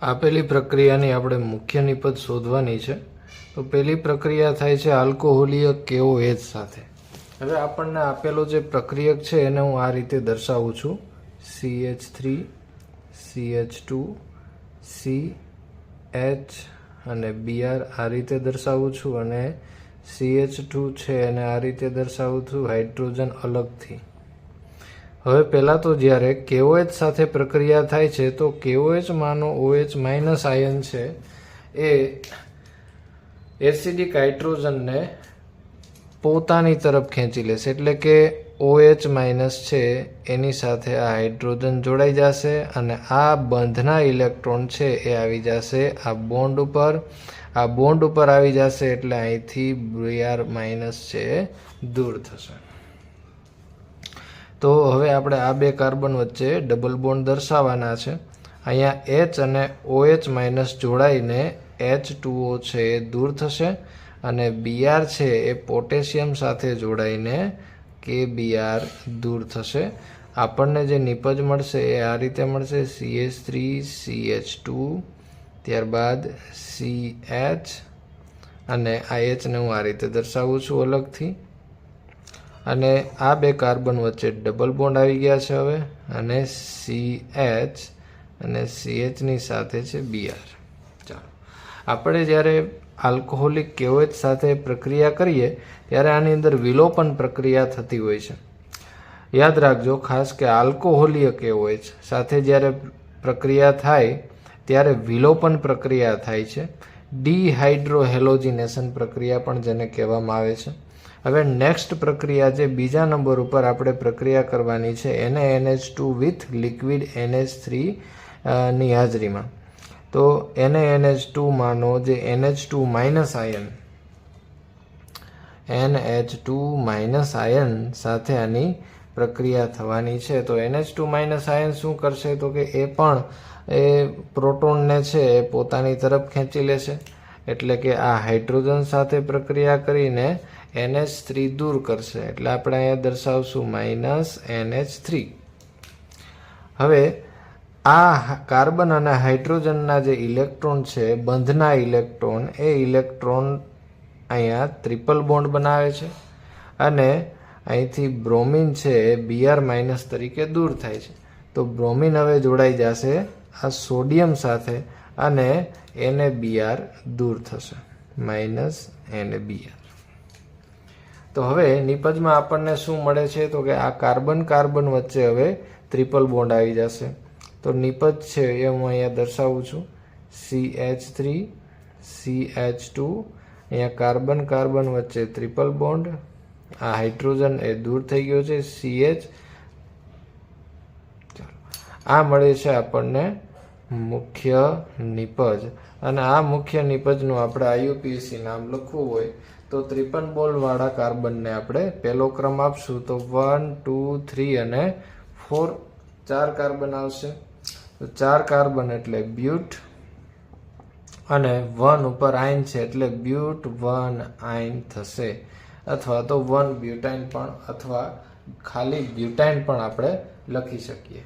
આપેલી પ્રક્રિયાની આપણે મુખ્ય નિપજ શોધવાની છે. તો પહેલી પ્રક્રિયા થાય છે આલ્કોહોલીય KOH સાથે. હવે આપણને આપેલો જે પ્રક્રિયક છે એને હું આ રીતે દર્શાવું છું. CH3 CH2 CH અને Br આ રીતે દર્શાવું છું અને CH2 છે એને આ રીતે દર્શાવું છું હાઇડ્રોજન અલગથી. હવે પહેલાં તો જ્યારે KOH સાથે પ્રક્રિયા થાય છે તો KOH માનો OH માઇનસ આયન છે એ એસિડિક હાઇડ્રોજનને પોતાની તરફ ખેંચી લેશે. એટલે કે OH માઇનસ છે એની સાથે આ હાઇડ્રોજન જોડાઈ જશે અને આ બંધના ઇલેક્ટ્રોન છે એ આવી જશે આ બોન્ડ ઉપર. આ બોન્ડ ઉપર આવી જશે એટલે અહીંથી Br માઇનસ છે દૂર થશે. તો હવે આપણે આ બે કાર્બન વચ્ચે ડબલ બોન્ડ દર્શાવવાના છે. અહીંયા H અને OH માઇનસ જોડાઈને H2O છે એ દૂર થશે અને Br છે એ પોટેશિયમ સાથે જોડાઈને KBr દૂર થશે. આપણને જે નિપજ મળશે એ આ રીતે મળશે CH3 CH2 ત્યારબાદ CH અને આ H ને હું આ રીતે દર્શાવું છું અલગથી. અને આ બે કાર્બન વચ્ચે ડબલ બોન્ડ આવી ગયા છે હવે અને CH અને CH ની સાથે છે Br. ચાલો આપણે જ્યારે આલ્કોહોલિક KOH સાથે પ્રક્રિયા કરીએ ત્યારે આની અંદર વિલોપન પ્રક્રિયા થતી હોય છે. યાદ રાખજો ખાસ કે આલ્કોહોલીય KOH સાથે જ્યારે પ્રક્રિયા થાય ત્યારે વિલોપન પ્રક્રિયા થાય છે. ડિહાઇડ્રોહેલોજિનેશન પ્રક્રિયા પણ જેને કહેવામાં આવે છે. હવે નેક્સ્ટ પ્રક્રિયા જે બીજા નંબર ઉપર આપણે પ્રક્રિયા કરવાની છે NaNH2 વિથ લિક્વિડ NH3 ની હાજરીમાં. તો NaNH2 માનો જે NH2 minus ion NH2 minus ion સાથે આની પ્રક્રિયા થવાની છે. તો NH2 માઇનસ આયન શું કરશે તો કે એ પણ એ પ્રોટોનને છે એ પોતાની તરફ ખેંચી લેશે. એટલે કે આ હાઇડ્રોજન સાથે પ્રક્રિયા કરીને NH3 દૂર કરશે. એટલે આપણે અહીંયા દર્શાવશું માઇનસ NH3. હવે આ કાર્બન અને હાઇડ્રોજનના જે ઇલેક્ટ્રોન છે બંધના ઇલેક્ટ્રોન એ ઇલેક્ટ્રોન અહીંયા ટ્રિપલ બોન્ડ બનાવે છે અને અહીંથી બ્રોમિન છે એ Br માઇનસ તરીકે દૂર થાય છે. તો બ્રોમિન હવે જોડાઈ જશે આ સોડિયમ સાથે અને NaBr દૂર થશે માઇનસ NaBr. તો હવે નિપજમાં આપણને શું મળે છે તો કે આ કાર્બન કાર્બન વચ્ચે હવે ટ્રિપલ બોન્ડ આવી જશે. તો નિપજ છે એ હું અહીંયા દર્શાવું છું CH3 CH2 અહીંયા કાર્બન કાર્બન વચ્ચે ટ્રિપલ બોન્ડ. આ હાઇડ્રોજન એ દૂર થઈ ગયો છે CH. આ મળે છે આપણને મુખ્ય નિપજ અને આ મુખ્ય નિપજનું આપણે IUPAC નામ લખવું હોય તો ટ્રિપલ બોન્ડ વાળા કાર્બનને આપણે પહેલો ક્રમ આપશું તો 1 2 3 અને 4 4 કાર્બન આવશે. તો 4 કાર્બન એટલે બ્યુટ અને 1 ઉપર આયન છે એટલે બ્યુટ 1 આયન થશે અથવા તો 1 બ્યુટાઇન પણ અથવા ખાલી બ્યુટાઇન પણ આપણે લખી શકીએ.